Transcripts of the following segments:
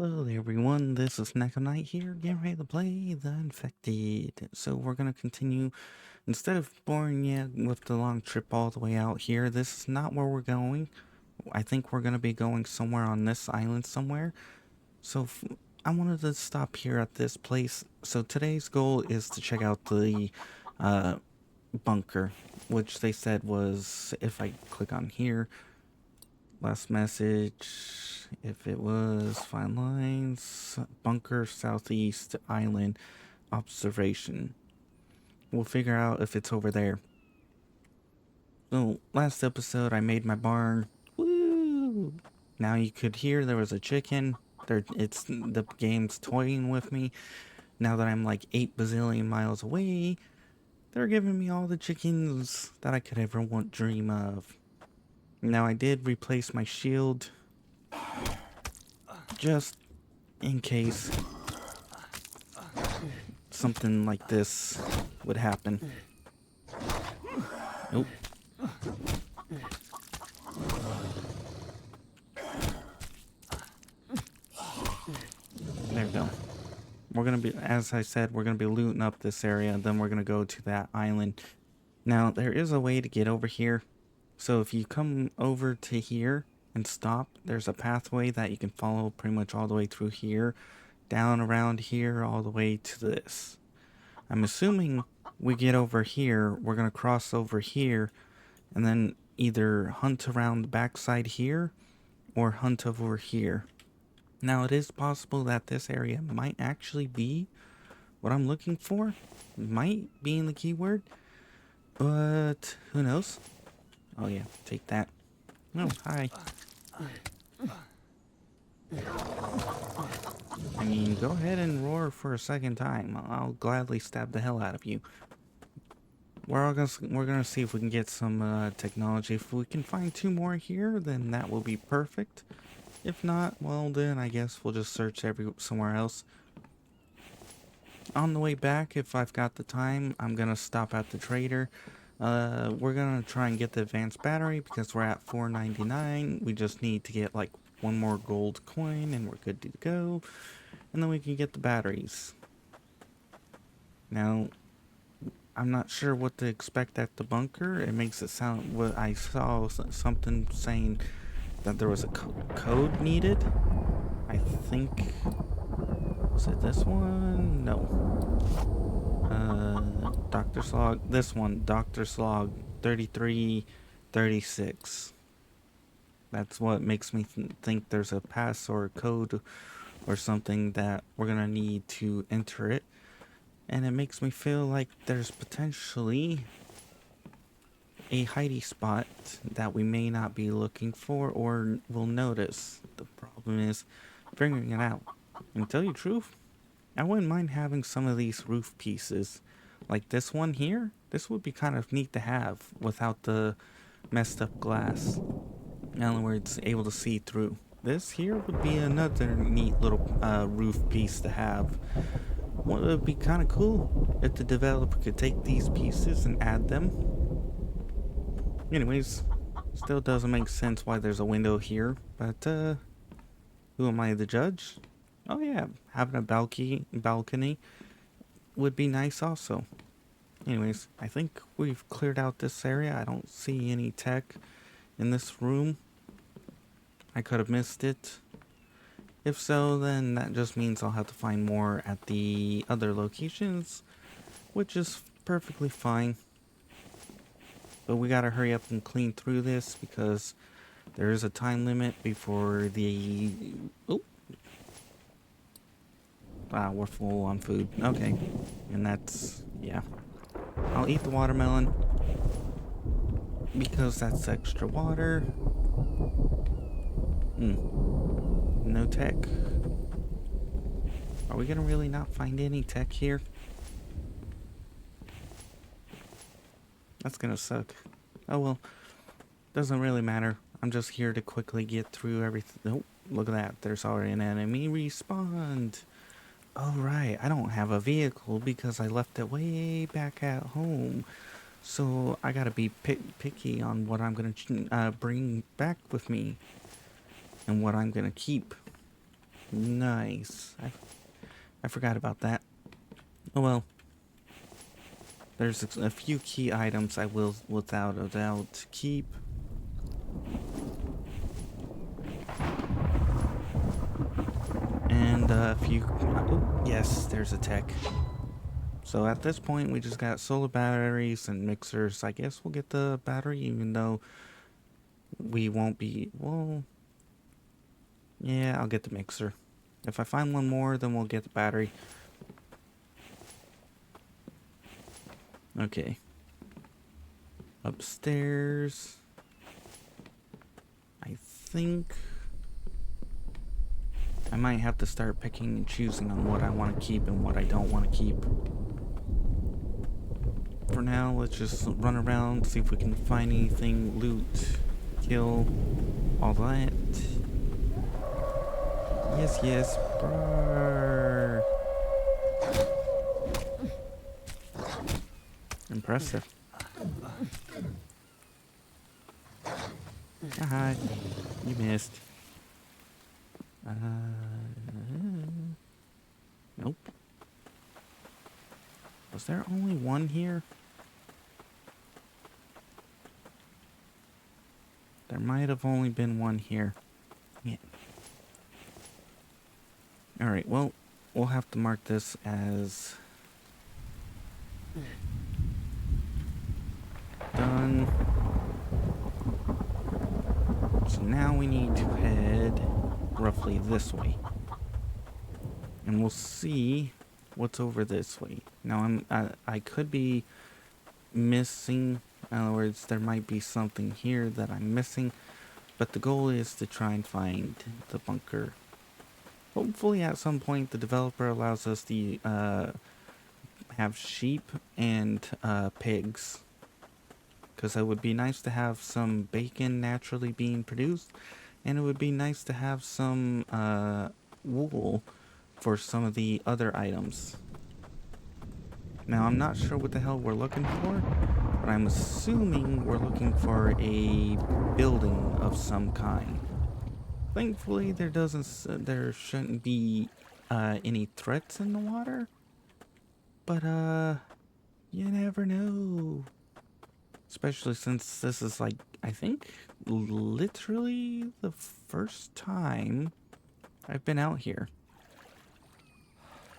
Hello there everyone, this is Neko here, getting ready to play The Infected. So we're gonna continue, instead of boring you with the long trip all the way out here, this is not where we're going. I think we're gonna be going somewhere on this island somewhere. So I wanted to stop here at this place. So today's goal is to check out the uh, bunker, which they said was, if I click on here, last message, if it was fine lines, bunker southeast island observation. We'll figure out if it's over there. So last episode I made my barn. Woo! Now you could hear there was a chicken. It's the game's toying with me. Now that I'm like 8 bazillion miles away, they're giving me all the chickens that I could ever dream of. Now I did replace my shield just in case something like this would happen. Nope. There we go. We're gonna be, as I said, we're gonna be looting up this area, and then we're gonna go to that island. Now, there is a way to get over here. So if you come over to here and stop, there's a pathway that you can follow pretty much all the way through here, down around here, all the way to this. I'm assuming we get over here, we're gonna cross over here, and then either hunt around the backside here, or hunt over here. Now, it is possible that this area might actually be what I'm looking for. Might be in the keyword, but who knows? Oh yeah, take that. Oh, hi. I mean, go ahead and roar for a second time. I'll gladly stab the hell out of you. We're gonna see if we can get some technology. If we can find 2 more here, then that will be perfect. If not, well then I guess we'll just search somewhere else. On the way back, if I've got the time, I'm gonna stop at the trader. We're gonna try and get the advanced battery because we're at $4.99. We just need to get like 1 more gold coin and we're good to go. And then we can get the batteries. Now, I'm not sure what to expect at the bunker. It makes it sound, what I saw something saying that there was a code needed. I think, was it this one? No. Doctor's log, this one, Doctor's log 3336. That's what makes me think there's a pass or a code or something that we're gonna need to enter it. And it makes me feel like there's potentially a hidey spot that we may not be looking for or will notice. The problem is figuring it out. And to tell you the truth, I wouldn't mind having some of these roof pieces. Like this one here, this would be kind of neat to have without the messed up glass. In other words, able to see through. This here would be another neat little roof piece to have. Well, it would be kind of cool if the developer could take these pieces and add them. Anyways, still doesn't make sense why there's a window here, but who am I, the judge? Oh yeah, having a balcony would be nice also. Anyways, I think we've cleared out this area. I don't see any tech in this room. I could have missed it. If so, then that just means I'll have to find more at the other locations, which is perfectly fine. But we gotta hurry up and clean through this because there is a time limit before the... Oh! Ah, we're full on food. Okay. And that's... yeah. I'll eat the watermelon because that's extra water. No tech. Are we gonna really not find any tech here? That's gonna suck. Oh well. Doesn't really matter. I'm just here to quickly get through everything. Oh, look at that. There's already an enemy respawned. Oh right, I don't have a vehicle because I left it way back at home. So I gotta be picky on what I'm gonna bring back with me. And what I'm gonna keep. Nice. I forgot about that. Oh well. There's a few key items I will without a doubt keep. And a few... Oh, yes, there's a tech. So at this point, we just got solar batteries and mixers. I guess we'll get the battery, even though we won't be... Well... Yeah, I'll get the mixer. If I find one more, then we'll get the battery. Okay. Upstairs. I think I might have to start picking and choosing on what I want to keep and what I don't want to keep. For now, let's just run around, see if we can find anything, loot, kill, all that. Yes, yes, brrr. Impressive. Haha, you missed. Nope. Was there only one here? There might have only been one here. Yeah. Alright, well, we'll have to mark this as done. So now we need to head roughly this way. And we'll see what's over this way. Now I could be missing. In other words, there might be something here that I'm missing. But the goal is to try and find the bunker. Hopefully at some point the developer allows us to have sheep and pigs. Because it would be nice to have some bacon naturally being produced. And it would be nice to have some wool for some of the other items. Now I'm not sure what the hell we're looking for. But I'm assuming we're looking for a building of some kind. Thankfully there shouldn't be any threats in the water. But you never know. Especially since this is like, I think, literally the first time I've been out here.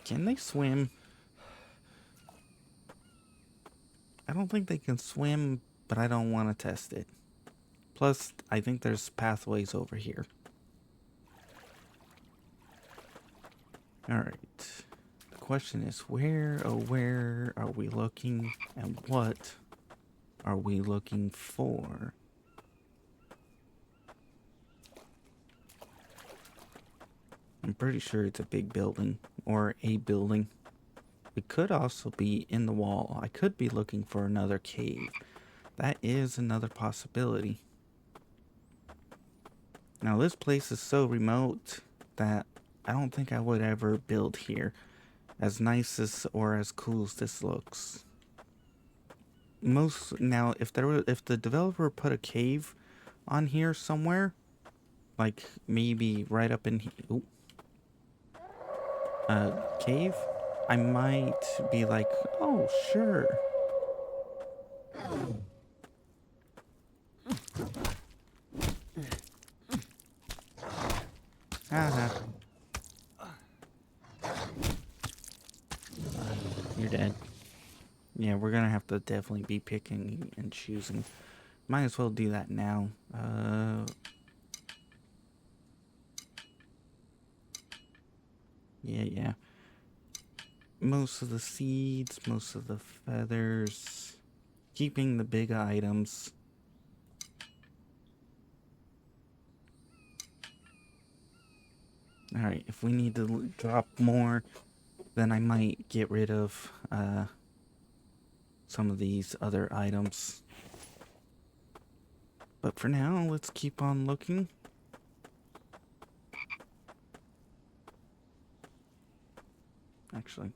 Can they swim? I don't think they can swim, but I don't want to test it. Plus, I think there's pathways over here. Alright. The question is where are we looking, and what are we looking for? I'm pretty sure it's a big building, or a building. It could also be in the wall. I could be looking for another cave. That is another possibility. Now this place is so remote that I don't think I would ever build here. As nice as or as cool as this looks. Now if the developer put a cave on here somewhere, like maybe right up in here, cave, I might be like, oh sure. You're dead. Yeah, we're gonna have to definitely be picking and choosing. Might as well do that now. Yeah. Most of the seeds, most of the feathers. Keeping the big items. Alright, if we need to drop more, then I might get rid of some of these other items. But for now, let's keep on looking. Actually,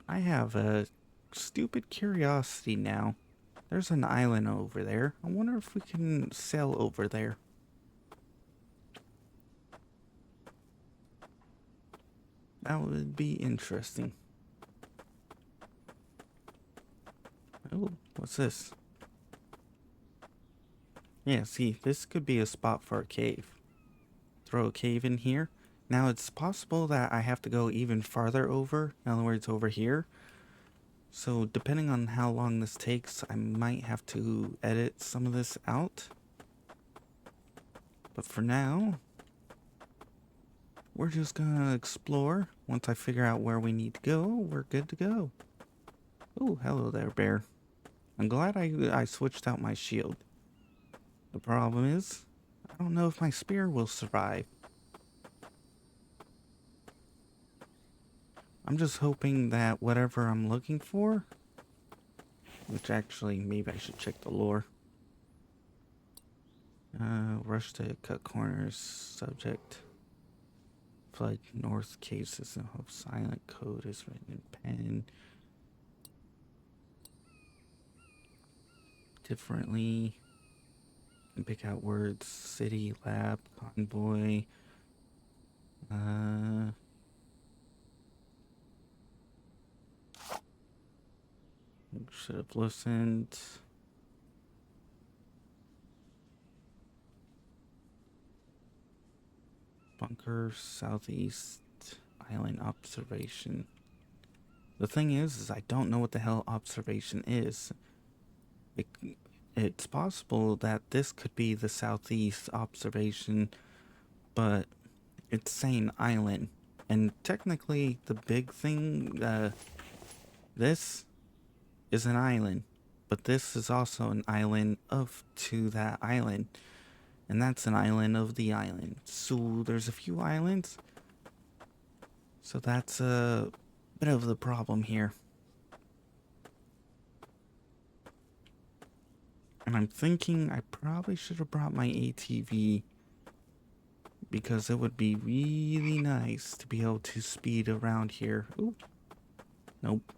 I have a stupid curiosity now. There's an island over there. I wonder if we can sail over there. That would be interesting. Oh, what's this? Yeah, see, this could be a spot for a cave. Throw a cave in here. Now, it's possible that I have to go even farther over. In other words, over here. So, depending on how long this takes, I might have to edit some of this out. But for now, we're just gonna explore. Once I figure out where we need to go, we're good to go. Oh, hello there, bear. I'm glad I switched out my shield. The problem is, I don't know if my spear will survive. I'm just hoping that whatever I'm looking for, which actually, maybe I should check the lore. Rush to cut corners, subject. Flood north cases of silent code is written in pen. Differently. And pick out words, city, lab, convoy. Should have listened. Bunker, southeast, island observation. The thing is I don't know what the hell observation is. It's possible that this could be the southeast observation, but it's saying island. And technically, the big thing, this is an island, but this is also an island to that island. And that's an island of the island. So there's a few islands. So that's a bit of the problem here. And I'm thinking I probably should have brought my ATV, because it would be really nice to be able to speed around here. Ooh. Nope.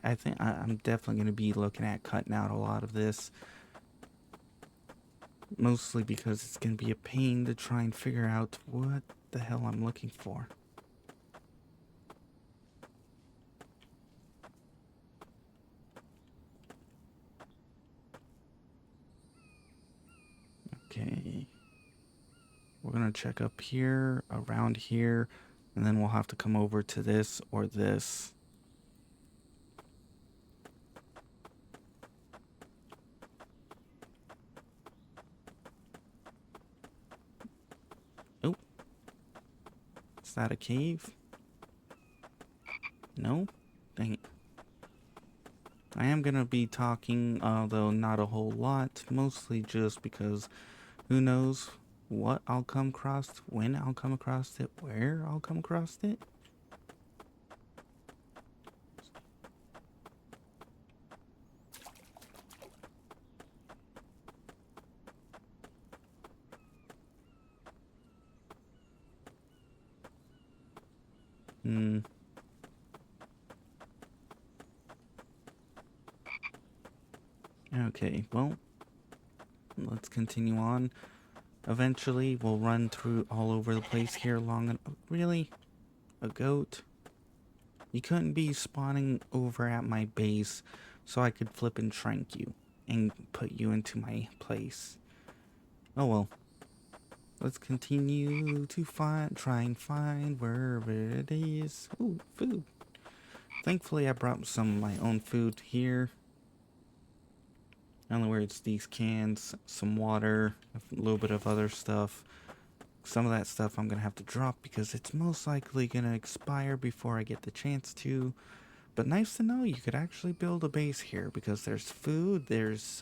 I think I'm definitely going to be looking at cutting out a lot of this. Mostly because it's going to be a pain to try and figure out what the hell I'm looking for. Okay. We're going to check up here, around here, and then we'll have to come over to this or this. Oh. Is that a cave? No? Dang it. I am going to be talking, although not a whole lot, mostly just because who knows what I'll come across, when I'll come across it, where I'll come across it. Okay, well, let's continue on. Eventually, we'll run through all over the place here long enough. Really? A goat? You couldn't be spawning over at my base so I could flip and shrink you and put you into my place. Oh well. Let's continue to try and find wherever it is. Ooh, food. Thankfully, I brought some of my own food here. In other words, these cans, some water, a little bit of other stuff. Some of that stuff I'm going to have to drop because it's most likely going to expire before I get the chance to. But nice to know you could actually build a base here because there's food, there's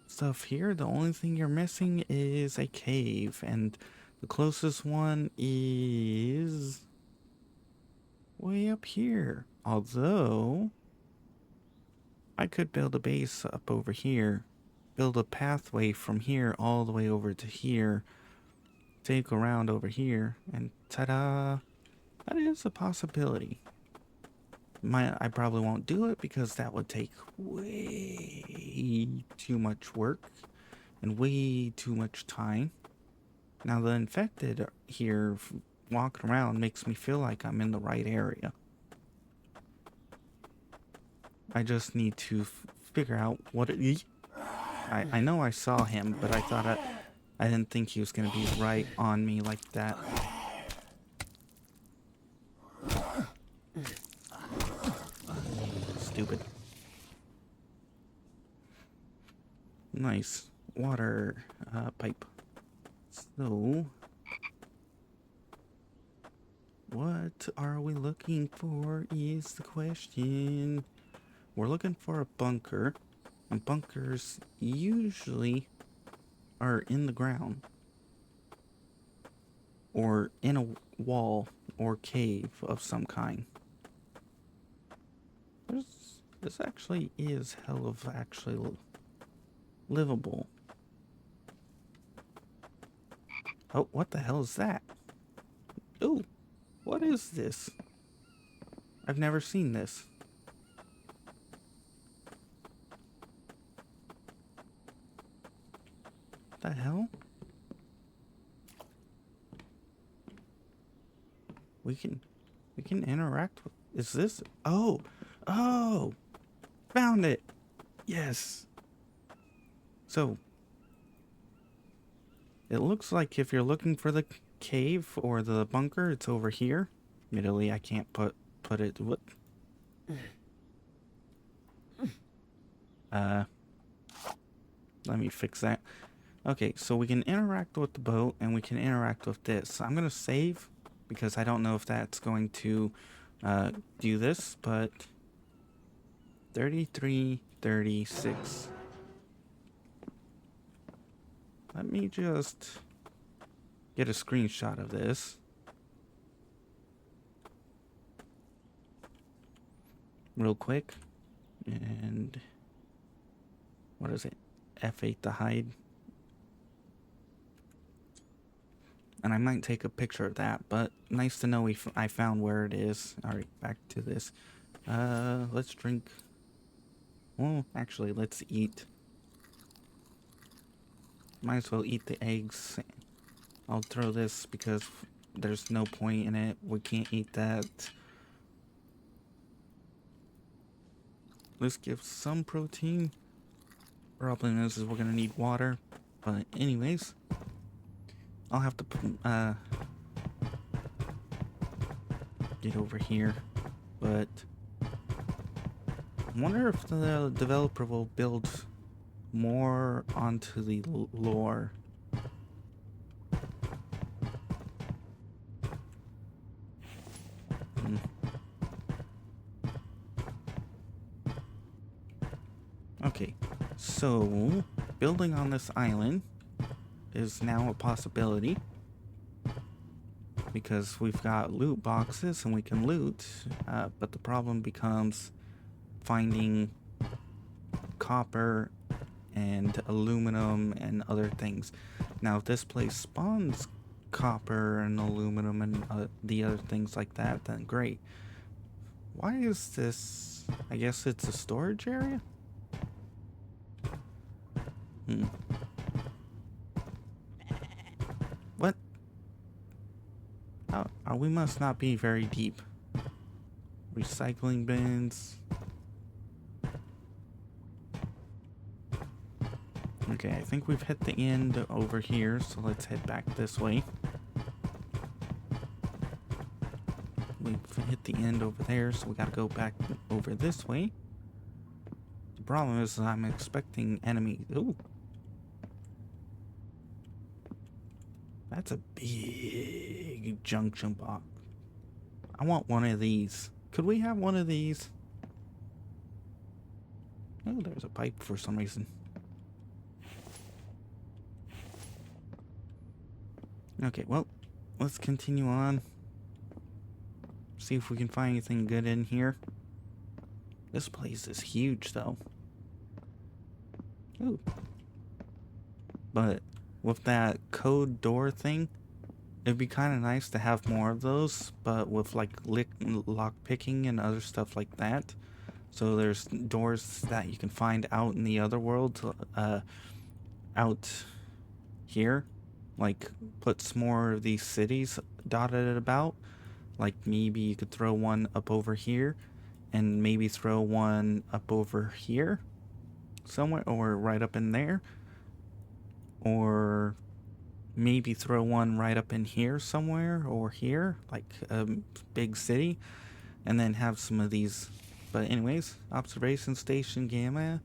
stuff here. The only thing you're missing is a cave, and the closest one is way up here. Although I could build a base up over here, build a pathway from here all the way over to here, take around over here, and ta-da! That is a possibility. I probably won't do it because that would take way too much work and way too much time. Now the infected here walking around makes me feel like I'm in the right area. I just need to figure out what it is. I know I saw him, but I thought I didn't think he was going to be right on me like that. Stupid. Nice. Water pipe. So, what are we looking for is the question. We're looking for a bunker. And bunkers usually are in the ground. Or in a wall or cave of some kind. This actually is hell of actually livable. Oh, what the hell is that? Ooh, what is this? I've never seen this. What the hell? We can interact with, is this? Oh, found it. Yes. So, it looks like if you're looking for the cave or the bunker, it's over here. Admittedly, I can't put it. What? Let me fix that. Okay, so we can interact with the boat and we can interact with this. I'm gonna save because I don't know if that's going to do this, but 33:36. Let me just get a screenshot of this. Real quick. And what is it? F8 to hide. And I might take a picture of that, but nice to know I found where it is. Alright, back to this. Let's drink. Well, actually, let's eat. Might as well eat the eggs. I'll throw this because there's no point in it. We can't eat that. This gives some protein. Problem is we're gonna need water. But anyways, I'll have to get over here. But I wonder if the developer will build more onto the lore. Okay, so building on this island is now a possibility because we've got loot boxes and we can loot, but the problem becomes finding copper and aluminum and other things. Now, if this place spawns copper and aluminum and the other things like that, then great. Why is this? I guess it's a storage area? What? We must not be very deep. Recycling bins. Okay, I think we've hit the end over here, so let's head back this way. We've hit the end over there, so we gotta go back over this way. The problem is I'm expecting enemies. Ooh. That's a big junction box. I want one of these. Could we have one of these? Oh, there's a pipe for some reason. Okay, well, let's continue on. See if we can find anything good in here. This place is huge, though. Ooh. But with that code door thing, It'd be kind of nice to have more of those, but with like lock picking and other stuff like that. So there's doors that you can find out in the other world, out here. Like, puts more of these cities dotted about. Like, maybe you could throw one up over here, and maybe throw one up over here somewhere, or right up in there. Or maybe throw one right up in here somewhere, or here, like a big city, and then have some of these. But anyways, observation station Gamma,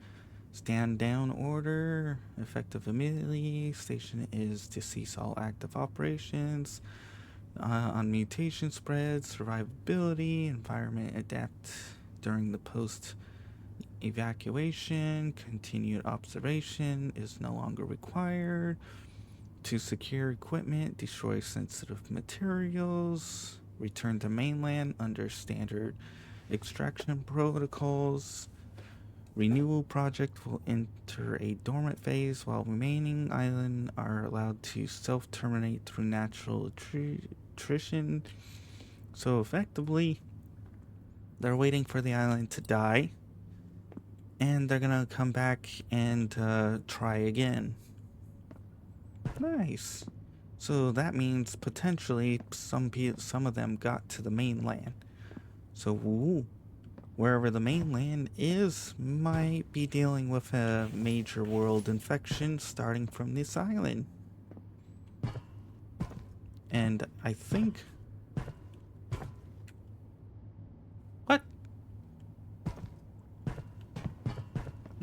stand down order, effective immediately. Station is to cease all active operations. On mutation spread, survivability, environment adapt during the post evacuation. Continued observation is no longer required. To secure equipment, destroy sensitive materials, return to mainland under standard extraction protocols. Renewal project will enter a dormant phase while remaining island are allowed to self-terminate through natural attrition. So effectively, they're waiting for the island to die, and they're gonna come back and try again. Nice. So that means potentially some of them got to the mainland. So wherever the mainland is might be dealing with a major world infection starting from this island. And I think... What?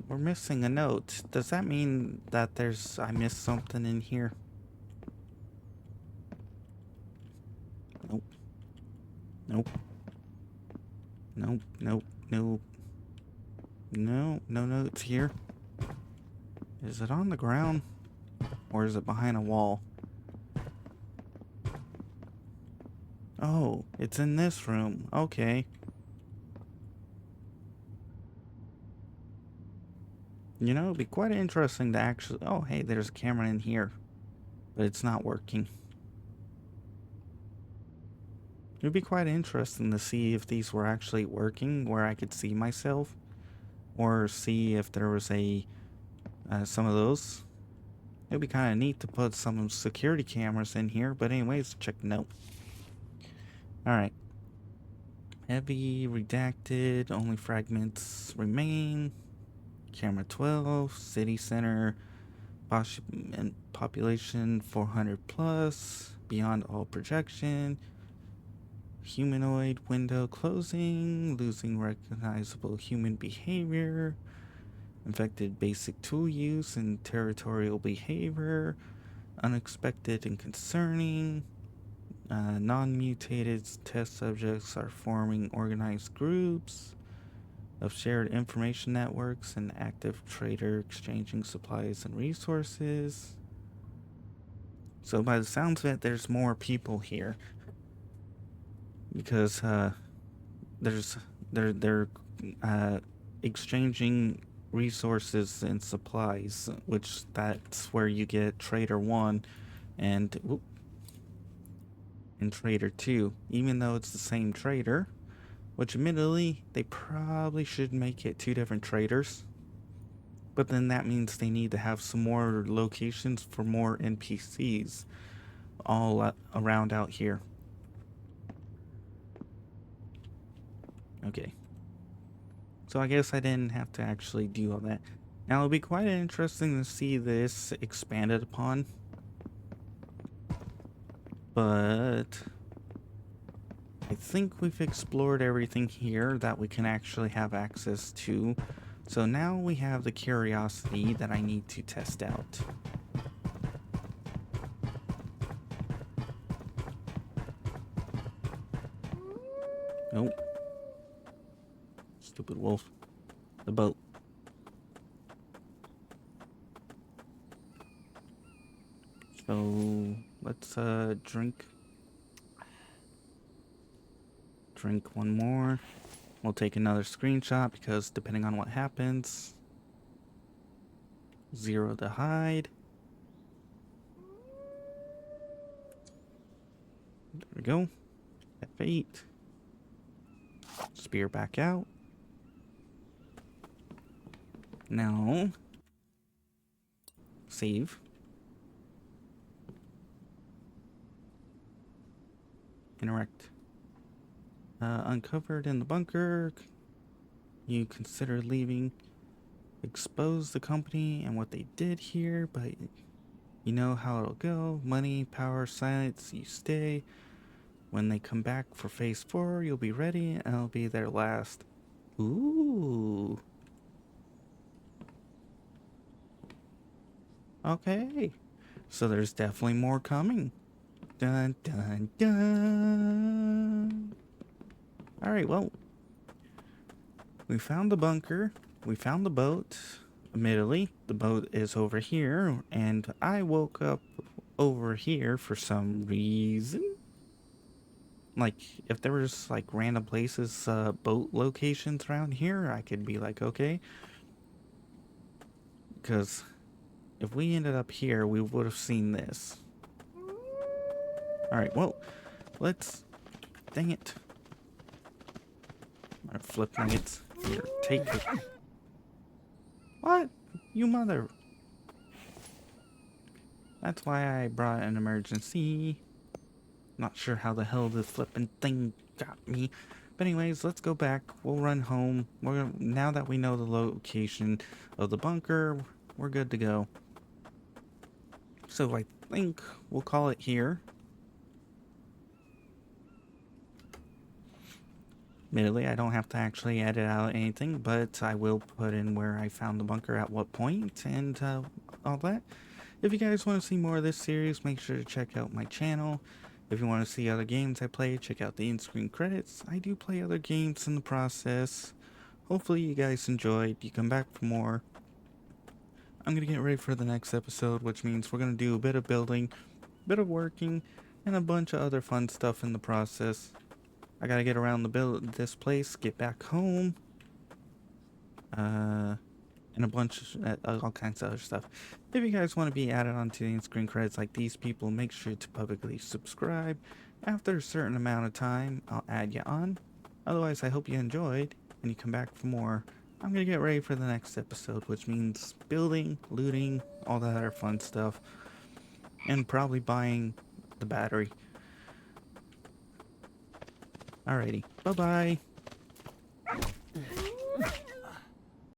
We're missing a note. Does that mean that I missed something in here? Nope. Nope. Nope, nope, nope. No notes here. Is it on the ground? Or is it behind a wall? Oh, it's in this room. Okay. You know, it'd be quite interesting to actually... Oh, hey, there's a camera in here. But it's not working. It'd be quite interesting to see if these were actually working, where I could see myself. Or see if there was some of those. It'd be kind of neat to put some security cameras in here. But anyways, check note. Alright. Heavy, redacted, only fragments remain. Camera 12, city center, population 400 plus, beyond all projection. Humanoid window closing, losing recognizable human behavior. Infected basic tool use and territorial behavior. Unexpected and concerning. Non-mutated test subjects are forming organized groups of shared information networks and active trader exchanging supplies and resources. So by the sounds of it, there's more people here. Because they're exchanging resources and supplies, which that's where you get Trader 1 and Trader 2, even though it's the same trader, which admittedly they probably should make it 2 different traders, but then that means they need to have some more locations for more NPCs all around out here. Okay. So I guess I didn't have to actually do all that. Now it'll be quite interesting to see this expanded upon. But I think we've explored everything here that we can actually have access to. So now we have the curiosity that I need to test out. Nope. Stupid wolf. The boat. So let's drink one more. We'll take another screenshot because depending on what happens, 0 to hide. There we go. F8. Spear back out. Now, save. Interact. Uncovered in the bunker. You consider leaving. Expose the company and what they did here, but you know how it'll go. Money, power, silence, you stay. When they come back for phase 4, you'll be ready, and I'll be their last. Ooh. Okay. So there's definitely more coming. Dun, dun, dun. Alright, well. We found the bunker. We found the boat. Admittedly, the boat is over here, and I woke up over here for some reason. Like, if there was, like, random places, boat locations around here, I could be like, okay. Because if we ended up here, we would have seen this. Alright, well, let's... Dang it. Alright, flip nuggets. Here, take it. What? You mother... That's why I brought an emergency. Not sure how the hell this flipping thing got me. But anyways, let's go back. We'll run home. Now that we know the location of the bunker, we're good to go. So I think we'll call it here. Admittedly, I don't have to actually edit out anything, but I will put in where I found the bunker at what point and all that. If you guys want to see more of this series, make sure to check out my channel. If you want to see other games I play, check out the in-screen credits. I do play other games in the process. Hopefully you guys enjoyed. You come back for more. I'm going to get ready for the next episode, which means we're going to do a bit of building, a bit of working, and a bunch of other fun stuff in the process. I got to get around this place, get back home, and a bunch of all kinds of other stuff. If you guys want to be added onto the in-screen credits like these people, make sure to publicly subscribe. After a certain amount of time, I'll add you on. Otherwise, I hope you enjoyed, and you come back for more. I'm going to get ready for the next episode, which means building, looting, all that other fun stuff, and probably buying the battery. Alrighty, bye-bye.